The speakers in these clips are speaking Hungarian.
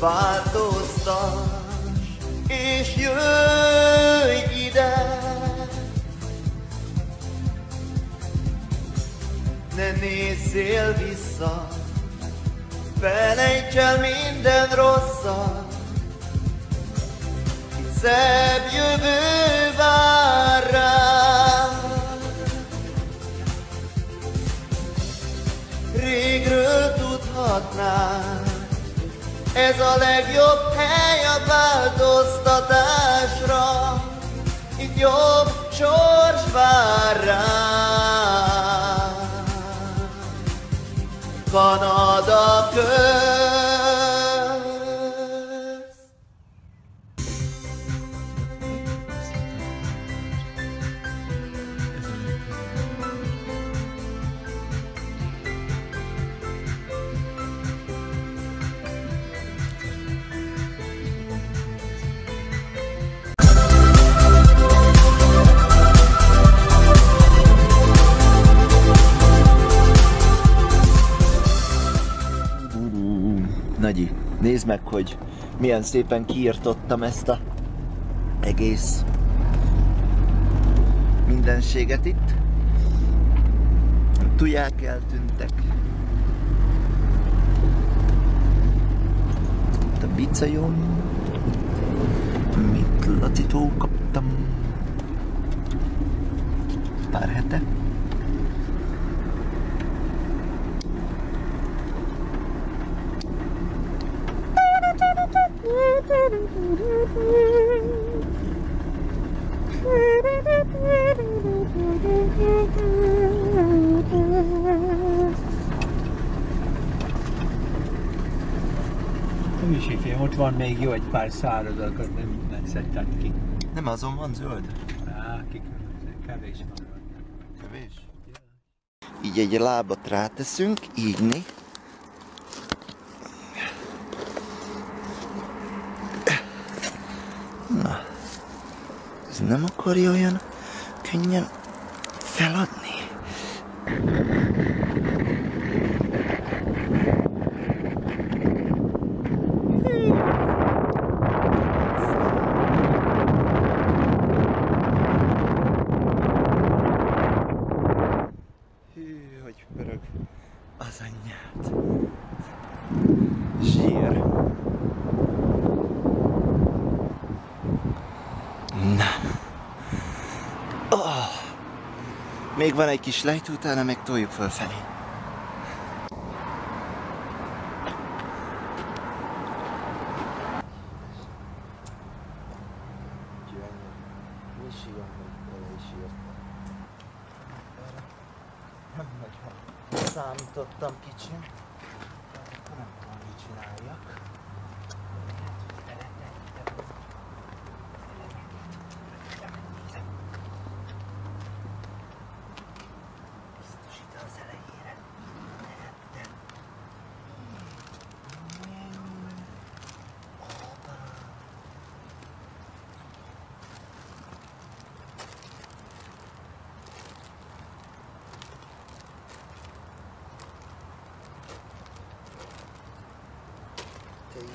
Változtass és jöjj ide, ne nézzél vissza, felejts el minden rosszat, itt szebb jövő vár rád. Régről tudhatnád, ez a legjobb hely a változtatásra, itt jobb sors vár rád. Kanada köz. Nagyi, nézd meg, hogy milyen szépen kiirtottam ezt a egész mindenséget itt. A tuják eltűntek. Itt a bicajom, amit Lacitól kaptam pár hete. Hűsifém, ott van még jó egy pár száradat, nem szedted ki. Nem, azon van zöld. Kevés van. Kevés? Így egy lábat ráteszünk, ígyni. Na, ez nem akarja olyan könnyen feladni. Hű, hogy pörög az anyját. Zsír. Na. Oh. Még van egy kis lejtő, utána meg toljuk fölfelé. Számítottam kicsim. Nem tudom, mit csináljak.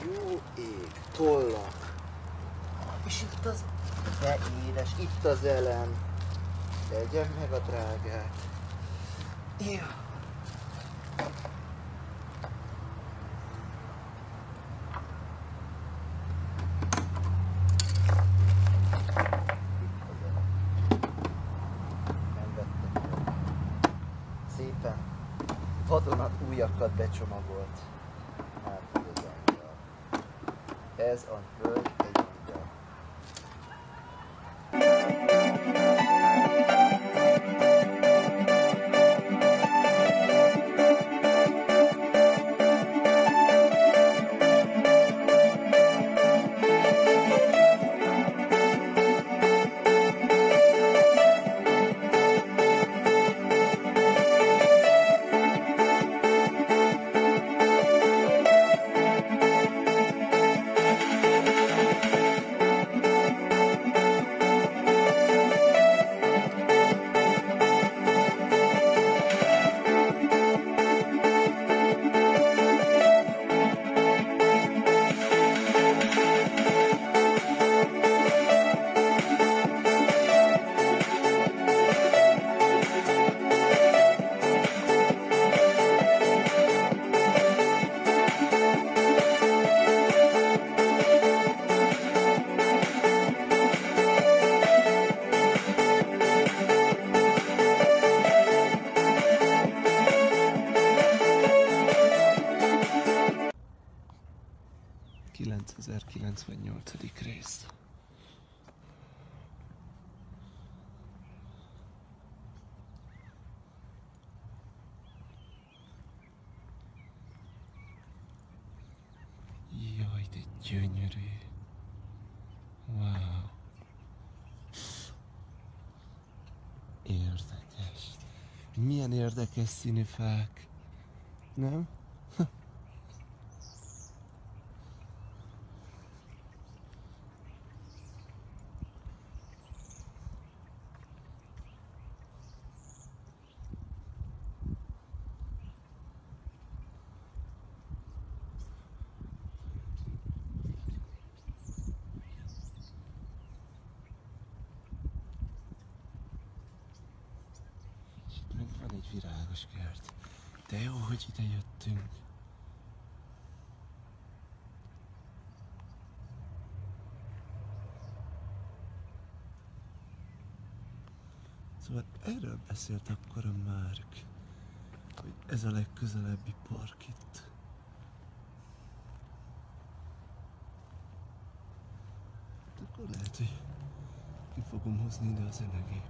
Jó ég, tollak. És itt az... De édes, itt az elem. Tegyen meg a drágát. Jó. Szépen vadonat újakat becsomagolt. Ez a hölgy egy angyal. 9098. rész. Jaj, de gyönyörű. Wow. Érdekes. Milyen érdekes színű fák. Nem? Meg van egy virágos kert. De jó, hogy ide jöttünk. Szóval erről beszélt akkor a Márk, hogy ez a legközelebbi park itt. Akkor lehet, hogy ki fogom hozni ide a zenegépen.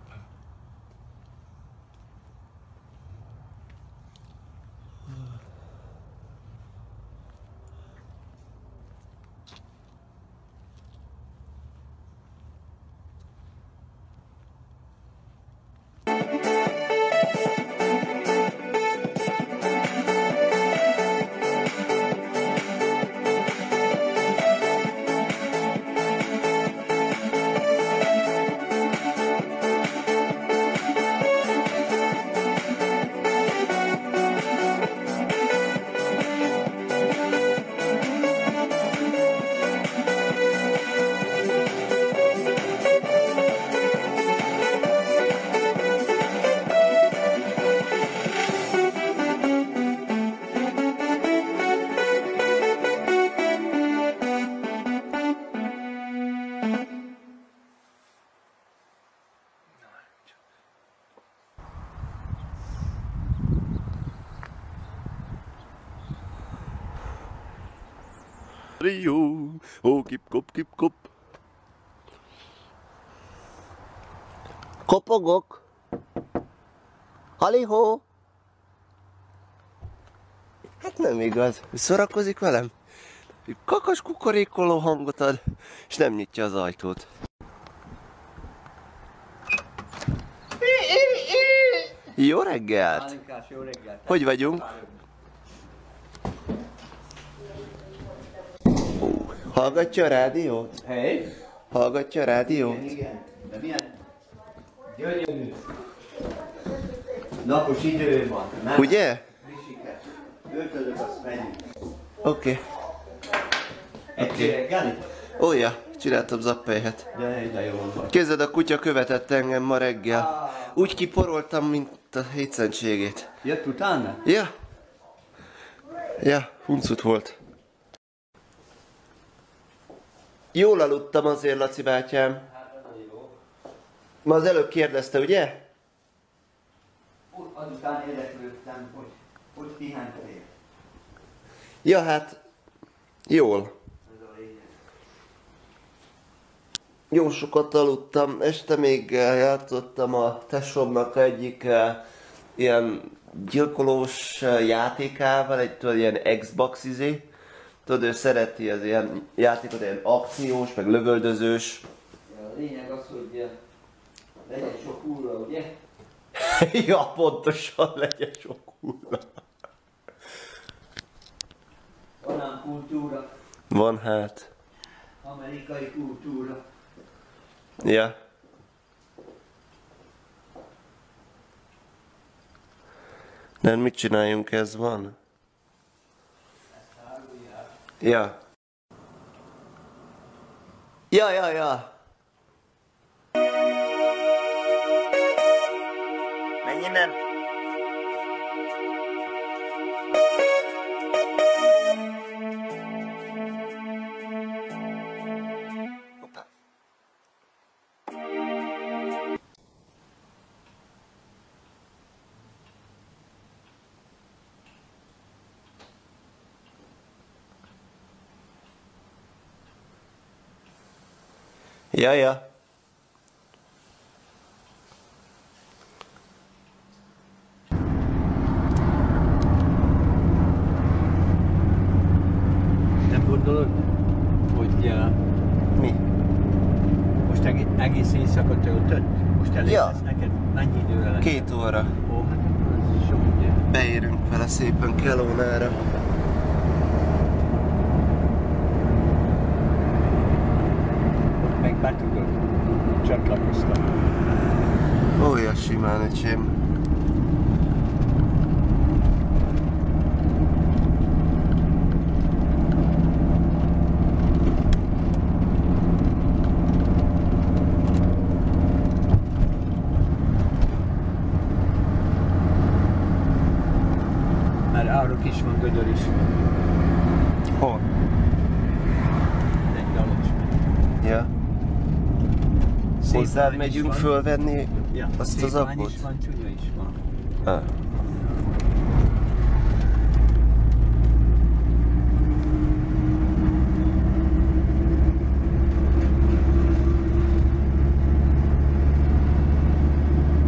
Rio, ó, kip, kop. Kopogok. Halihó. Hát nem igaz. Szórakozik velem? Kakas kukorékoló hangot ad, és nem nyitja az ajtót. Jó reggelt! Pálinkás, jó reggelt! Hogy vagyunk? Hallgatja a rádiót? Hely? Hallgatja a rádiót? Igen. De milyen gyönyörű napos idő van. Nem? Ugye? Frissike. Öltözök, azt menjünk. Oké. Egy reggeli? Ó, ja, csináltam zappelyhet. De jó van. Képzeld, a kutya követett engem ma reggel. Úgy kiporoltam, mint a hétszentségét. Jött utána? Ja. Ja, huncut volt. Jól aludtam azért, Laci bátyám. Ma az előbb kérdezte, ugye? Azután érdeklődtem, hogy pihentél. Ja, hát jól. Ez a lényeg. Jó sokat aludtam. Este még játszottam a tesómnak egyik ilyen gyilkolós játékával, egy ilyen Xbox izé. Tudod, ő szereti az ilyen játékot, ilyen akciós, meg lövöldözős. Ja, a lényeg az, hogy legyen sok úrra, ugye? Ja, pontosan, legyen sok hulla. Van ám kultúra, Van hát. amerikai kultúra. Ja. Nem, mit csináljunk, ez van? Ja. Ja. Menj innen! Hoppá. Ja, ja. Nem gondolod, hogy Mi? most egész éjszaka töltött? Most elég Ja. lesz neked? Mennyi időre lesz? 2 óra. Ó, hát akkor ez sok idő. Beérünk vele szépen Kelownára. Ott meg be tudod csatlakoztatni. Olyan simán, öcsém. Már árok is van, gödör is van. Hol? Egy dalos. Ja. Hozzád Szétvány is megyünk van. fölvenni Ja, azt az szétvány appot? is van, csúnya is van. Ah.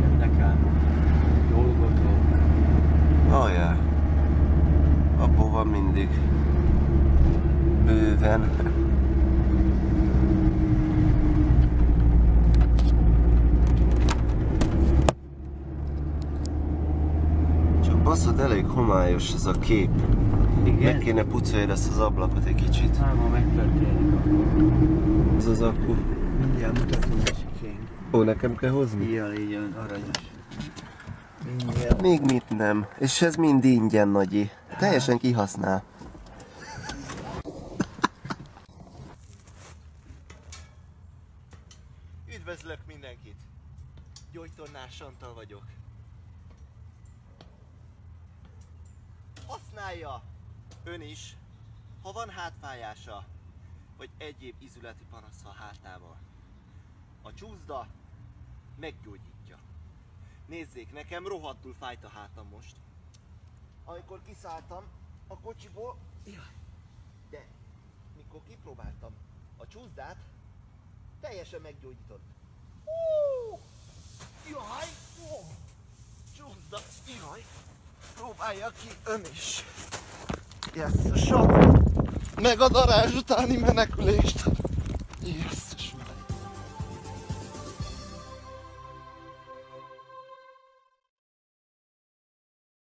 Jönnek ám dolgozók. Oh, ja. Abból van mindig. Bőven. Csak baszod, elég homályos ez a kép. Igen? Meg kéne pucolni ezt az ablakot egy kicsit. Hát ma megtörténik akkor. Ez az akku. Mindjárt mutatom neki fény. Ó, nekem kell hozni? Ilyen így olyan aranyos. Hát még mit nem. És ez mind ingyen, nagyi. Teljesen kihasznál. Üdvözlök mindenkit! Gyógytornás Antal vagyok. Használja ön is, ha van hátfájása, vagy egyéb izületi panasza a hátával. A csúszda meggyógyítja. Nézzék, nekem rohadtul fájt a hátam most. Amikor kiszálltam a kocsiból, de mikor kipróbáltam a csúszdát, teljesen meggyógyított. Jaj! Csúszda, jaj! Próbálja ki ön is! Yes, a sok! Meg a darázs utáni menekülést! Yes!